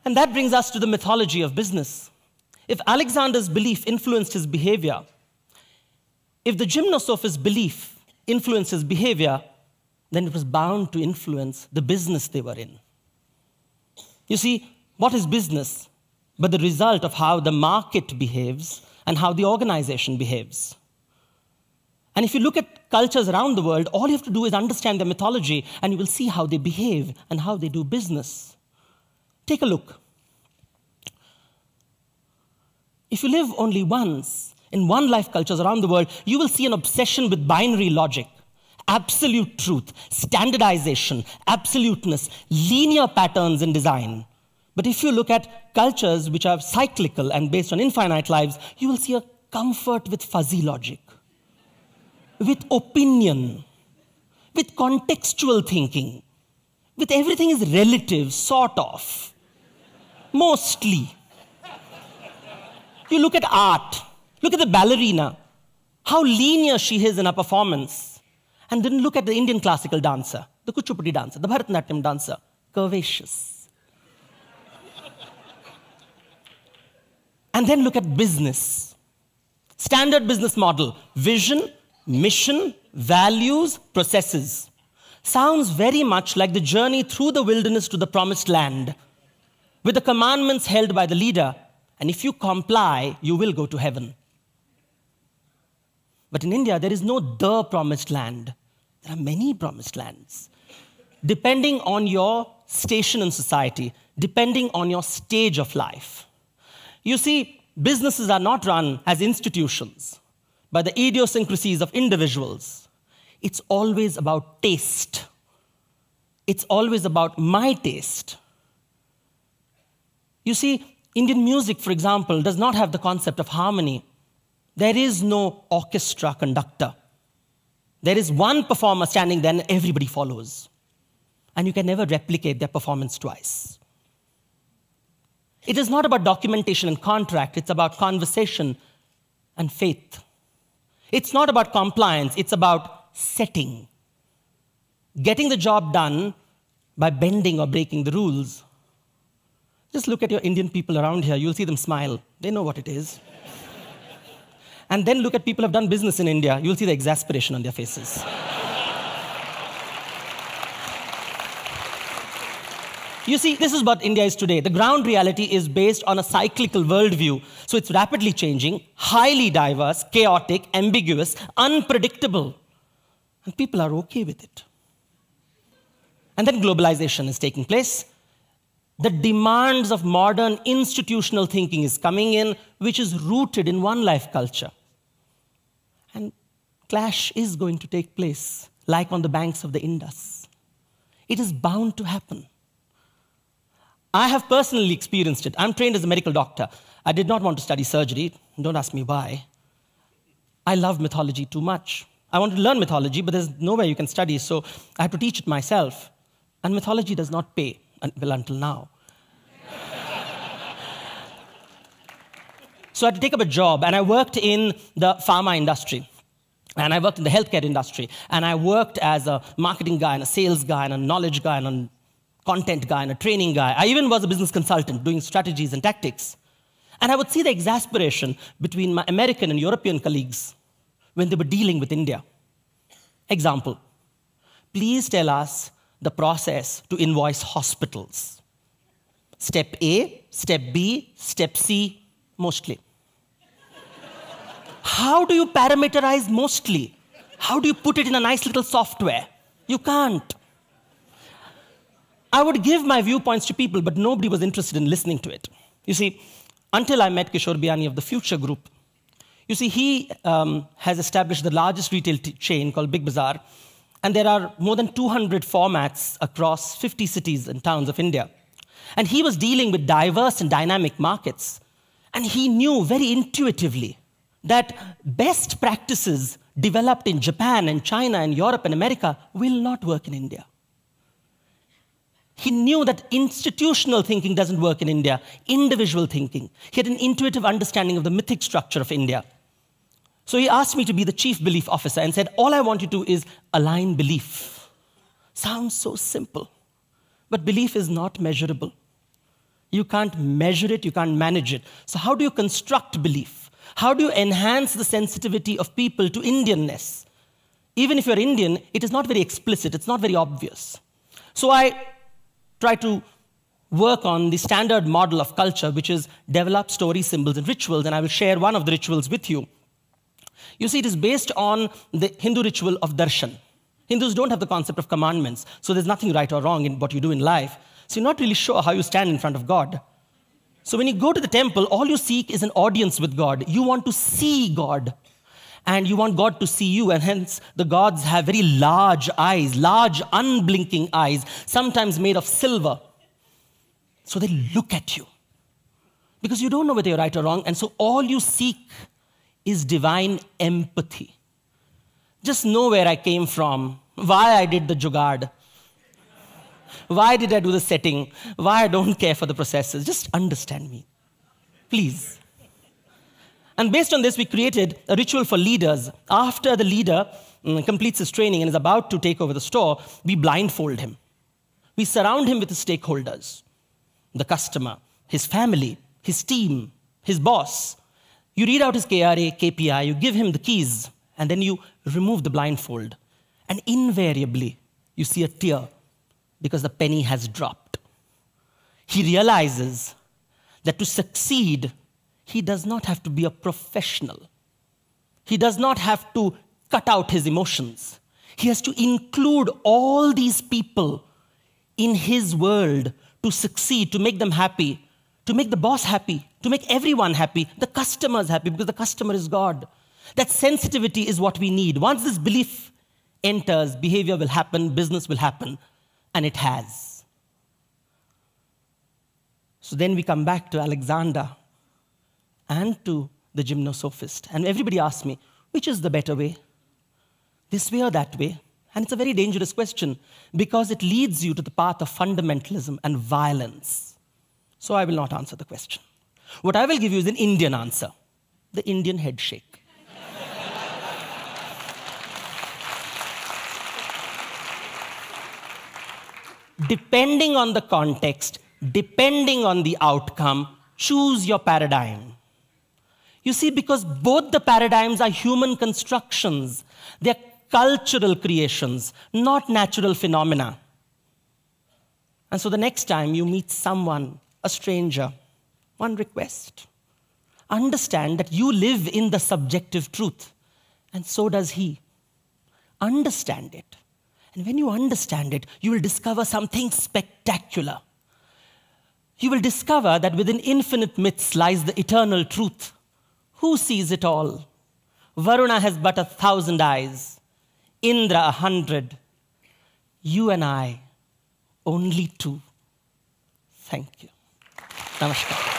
And that brings us to the mythology of business. If Alexander's belief influenced his behavior, if the gymnosophist's belief influenced his behavior, then it was bound to influence the business they were in. You see, what is business but the result of how the market behaves and how the organization behaves? And if you look at cultures around the world, all you have to do is understand their mythology, and you will see how they behave and how they do business. Take a look. If you live only once in one-life cultures around the world, you will see an obsession with binary logic, absolute truth, standardization, absoluteness, linear patterns in design. But if you look at cultures which are cyclical and based on infinite lives, you will see a comfort with fuzzy logic, with opinion, with contextual thinking, with everything is relative, sort of, mostly. You look at art, look at the ballerina, how linear she is in her performance. And then look at the Indian classical dancer, the Kuchipudi dancer, the Bharatanatyam dancer, curvaceous. And then look at business. Standard business model, vision, mission, values, processes. Sounds very much like the journey through the wilderness to the promised land, with the commandments held by the leader, and if you comply, you will go to heaven. But in India, there is no the promised land. There are many promised lands. Depending on your station in society, depending on your stage of life. You see, businesses are not run as institutions by the idiosyncrasies of individuals. It's always about taste. It's always about my taste. You see, Indian music, for example, does not have the concept of harmony. There is no orchestra conductor. There is one performer standing there and everybody follows. And you can never replicate their performance twice. It is not about documentation and contract. It's about conversation and faith. It's not about compliance. It's about setting. Getting the job done by bending or breaking the rules. Just look at your Indian people around here. You'll see them smile. They know what it is. And then look at people who have done business in India. You'll see the exasperation on their faces. You see, this is what India is today. The ground reality is based on a cyclical worldview. So it's rapidly changing, highly diverse, chaotic, ambiguous, unpredictable. And people are okay with it. And then globalization is taking place. The demands of modern institutional thinking is coming in, which is rooted in one-life culture. And clash is going to take place, like on the banks of the Indus. It is bound to happen. I have personally experienced it. I'm trained as a medical doctor. I did not want to study surgery. Don't ask me why. I love mythology too much. I wanted to learn mythology, but there's nowhere you can study, so I had to teach it myself. And mythology does not pay, well, until now. So I had to take up a job, and I worked in the pharma industry. And I worked in the healthcare industry. And I worked as a marketing guy, and a sales guy, and a knowledge guy, and a content guy, and a training guy. I even was a business consultant doing strategies and tactics. And I would see the exasperation between my American and European colleagues when they were dealing with India. Example, please tell us the process to invoice hospitals. Step A, step B, step C, mostly. How do you parameterize mostly? How do you put it in a nice little software? You can't. I would give my viewpoints to people, but nobody was interested in listening to it. You see, until I met Kishore Biani of the Future Group, you see, he has established the largest retail chain called Big Bazaar, and there are more than 200 formats across 50 cities and towns of India. And he was dealing with diverse and dynamic markets. And he knew very intuitively that best practices developed in Japan and China and Europe and America will not work in India. He knew that institutional thinking doesn't work in India, individual thinking. He had an intuitive understanding of the mythic structure of India. So he asked me to be the chief belief officer and said, all I want you to do is align belief. Sounds so simple, but belief is not measurable. You can't measure it, you can't manage it. So how do you construct belief? How do you enhance the sensitivity of people to Indianness? Even if you're Indian, it is not very explicit, it's not very obvious. So I try to work on the standard model of culture, which is develop stories, symbols, and rituals, and I will share one of the rituals with you. You see, it is based on the Hindu ritual of darshan. Hindus don't have the concept of commandments, so there's nothing right or wrong in what you do in life. So you're not really sure how you stand in front of God. So when you go to the temple, all you seek is an audience with God. You want to see God, and you want God to see you, and hence the gods have very large eyes, large unblinking eyes, sometimes made of silver. So they look at you because you don't know whether you're right or wrong, and so all you seek is divine empathy. Just know where I came from, why I did the jugaad, why did I do the setting, why I don't care for the processes. Just understand me, please. And based on this, we created a ritual for leaders. After the leader completes his training and is about to take over the store, we blindfold him. We surround him with the stakeholders, the customer, his family, his team, his boss. You read out his KRA, KPI, you give him the keys, and then you remove the blindfold. And invariably, you see a tear because the penny has dropped. He realizes that to succeed, he does not have to be a professional. He does not have to cut out his emotions. He has to include all these people in his world to succeed, to make them happy, to make the boss happy, to make everyone happy, the customers happy, because the customer is God. That sensitivity is what we need. Once this belief enters, behavior will happen, business will happen, and it has. So then we come back to Alexander and to the gymnosophist. And everybody asks me, which is the better way? This way or that way? And it's a very dangerous question because it leads you to the path of fundamentalism and violence. So I will not answer the question. What I will give you is an Indian answer, the Indian head shake. Depending on the context, depending on the outcome, choose your paradigm. You see, because both the paradigms are human constructions. They're cultural creations, not natural phenomena. And so the next time you meet someone, a stranger, one request. Understand that you live in the subjective truth, and so does he. Understand it. And when you understand it, you will discover something spectacular. You will discover that within infinite myths lies the eternal truth. Who sees it all? Varuna has but 1,000 eyes, Indra 100, you and I, only 2. Thank you. Namaskar.